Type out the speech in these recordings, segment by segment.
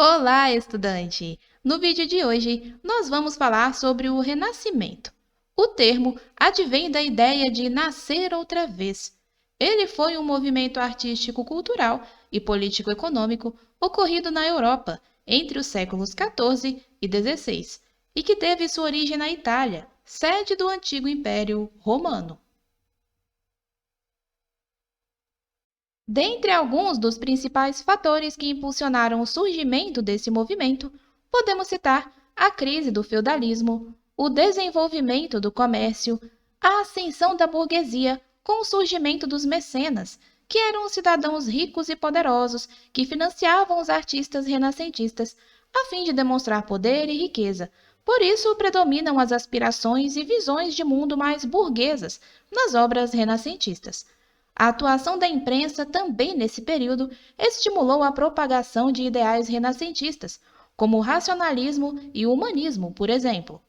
Olá, estudante! No vídeo de hoje, nós vamos falar sobre o Renascimento. O termo advém da ideia de nascer outra vez. Ele foi um movimento artístico-cultural e político-econômico ocorrido na Europa entre os séculos XIV e XVI e que teve sua origem na Itália, sede do antigo Império Romano. Dentre alguns dos principais fatores que impulsionaram o surgimento desse movimento, podemos citar a crise do feudalismo, o desenvolvimento do comércio, a ascensão da burguesia com o surgimento dos mecenas, que eram os cidadãos ricos e poderosos que financiavam os artistas renascentistas a fim de demonstrar poder e riqueza. Por isso, predominam as aspirações e visões de mundo mais burguesas nas obras renascentistas. A atuação da imprensa também nesse período estimulou a propagação de ideais renascentistas, como o racionalismo e o humanismo, por exemplo.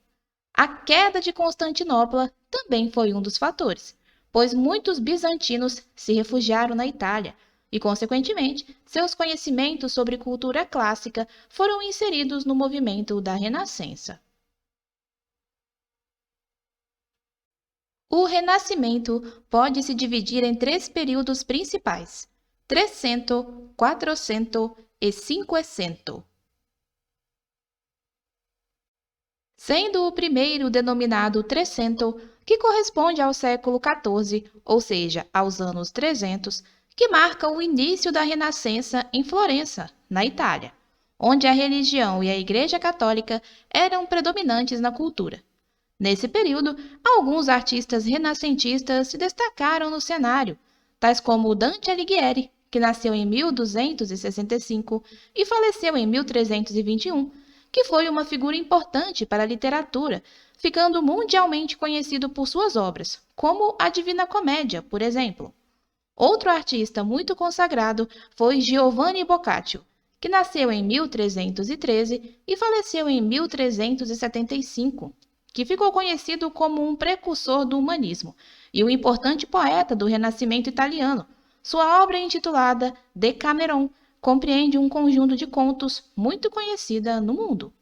A queda de Constantinopla também foi um dos fatores, pois muitos bizantinos se refugiaram na Itália e, consequentemente, seus conhecimentos sobre cultura clássica foram inseridos no movimento da Renascença. O Renascimento pode se dividir em três períodos principais: 300, 400 e 500. Sendo o primeiro denominado 300, que corresponde ao século XIV, ou seja, aos anos 300, que marca o início da Renascença em Florença, na Itália, onde a religião e a Igreja Católica eram predominantes na cultura. Nesse período, alguns artistas renascentistas se destacaram no cenário, tais como Dante Alighieri, que nasceu em 1265 e faleceu em 1321, que foi uma figura importante para a literatura, ficando mundialmente conhecido por suas obras, como a Divina Comédia, por exemplo. Outro artista muito consagrado foi Giovanni Boccaccio, que nasceu em 1313 e faleceu em 1375, que ficou conhecido como um precursor do humanismo e um importante poeta do Renascimento italiano. Sua obra intitulada Decameron compreende um conjunto de contos muito conhecida no mundo.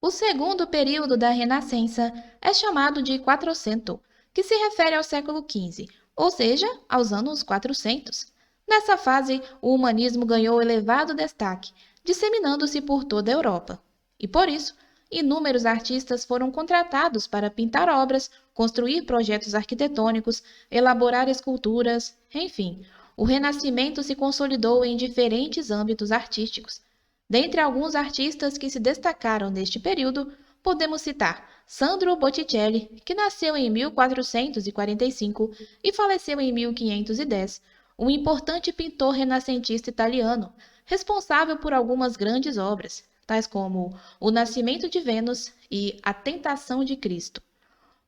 O segundo período da Renascença é chamado de Quatrocento, que se refere ao século XV, ou seja, aos anos 400. Nessa fase, o humanismo ganhou elevado destaque, disseminando-se por toda a Europa. E por isso, inúmeros artistas foram contratados para pintar obras, construir projetos arquitetônicos, elaborar esculturas, enfim, o Renascimento se consolidou em diferentes âmbitos artísticos. Dentre alguns artistas que se destacaram neste período, podemos citar Sandro Botticelli, que nasceu em 1445 e faleceu em 1510, um importante pintor renascentista italiano, responsável por algumas grandes obras, tais como O Nascimento de Vênus e A Tentação de Cristo.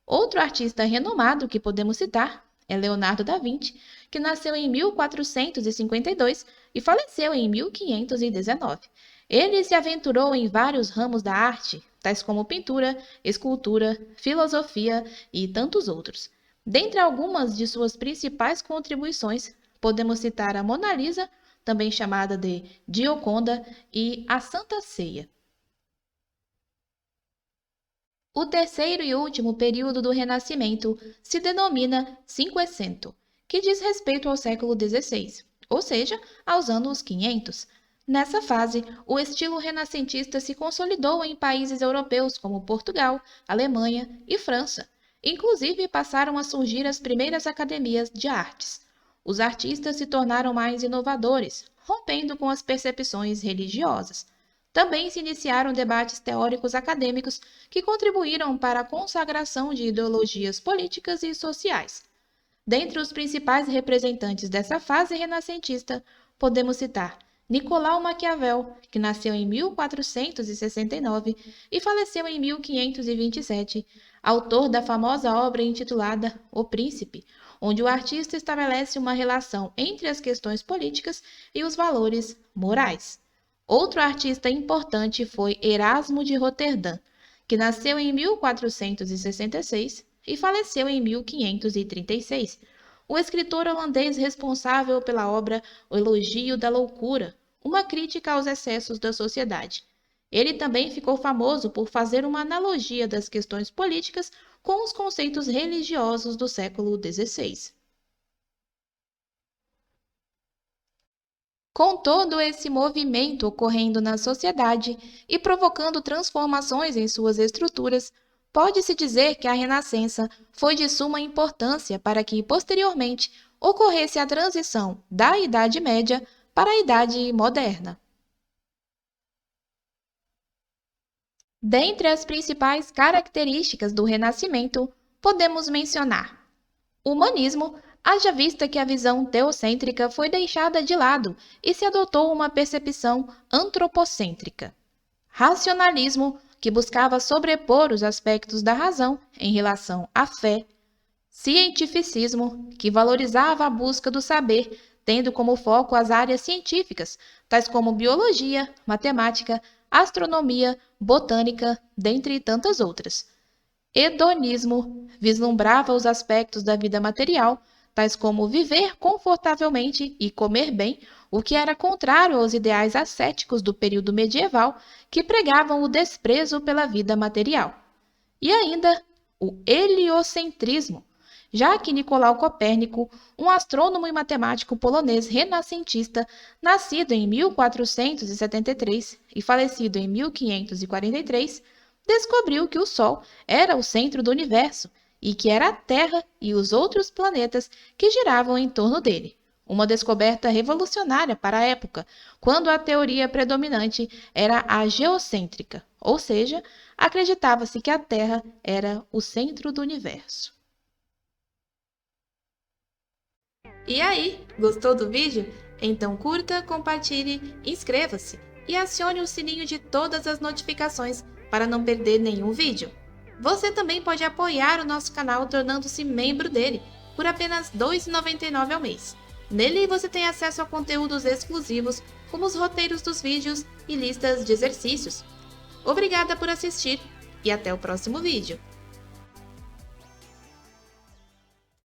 Outro artista renomado que podemos citar é Leonardo da Vinci, que nasceu em 1452 e faleceu em 1519. Ele se aventurou em vários ramos da arte, tais como pintura, escultura, filosofia e tantos outros. Dentre algumas de suas principais contribuições, podemos citar a Mona Lisa, também chamada de Gioconda, e a Santa Ceia. O terceiro e último período do Renascimento se denomina Cinquecento, que diz respeito ao século XVI, ou seja, aos anos 500. Nessa fase, o estilo renascentista se consolidou em países europeus como Portugal, Alemanha e França. Inclusive, passaram a surgir as primeiras academias de artes. Os artistas se tornaram mais inovadores, rompendo com as percepções religiosas. Também se iniciaram debates teóricos acadêmicos que contribuíram para a consagração de ideologias políticas e sociais. Dentre os principais representantes dessa fase renascentista, podemos citar Nicolau Maquiavel, que nasceu em 1469 e faleceu em 1527, autor da famosa obra intitulada O Príncipe, onde o artista estabelece uma relação entre as questões políticas e os valores morais. Outro artista importante foi Erasmo de Roterdã, que nasceu em 1466 e faleceu em 1536. o escritor holandês responsável pela obra O Elogio da Loucura, uma crítica aos excessos da sociedade. Ele também ficou famoso por fazer uma analogia das questões políticas com os conceitos religiosos do século XVI. Com todo esse movimento ocorrendo na sociedade e provocando transformações em suas estruturas, pode-se dizer que a Renascença foi de suma importância para que, posteriormente, ocorresse a transição da Idade Média para a Idade Moderna. Dentre as principais características do Renascimento, podemos mencionar o humanismo, haja vista que a visão teocêntrica foi deixada de lado e se adotou uma percepção antropocêntrica. Racionalismo, que buscava sobrepor os aspectos da razão em relação à fé. Cientificismo, que valorizava a busca do saber, tendo como foco as áreas científicas, tais como biologia, matemática, astronomia, botânica, dentre tantas outras. Hedonismo vislumbrava os aspectos da vida material, tais como viver confortavelmente e comer bem, o que era contrário aos ideais ascéticos do período medieval, que pregavam o desprezo pela vida material. E ainda o heliocentrismo, já que Nicolau Copérnico, um astrônomo e matemático polonês renascentista, nascido em 1473 e falecido em 1543, descobriu que o Sol era o centro do universo e que era a Terra e os outros planetas que giravam em torno dele. Uma descoberta revolucionária para a época, quando a teoria predominante era a geocêntrica, ou seja, acreditava-se que a Terra era o centro do universo. E aí, gostou do vídeo? Então curta, compartilhe, inscreva-se e acione o sininho de todas as notificações para não perder nenhum vídeo. Você também pode apoiar o nosso canal tornando-se membro dele por apenas R$ 2,99 ao mês. Nele você tem acesso a conteúdos exclusivos, como os roteiros dos vídeos e listas de exercícios. Obrigada por assistir e até o próximo vídeo.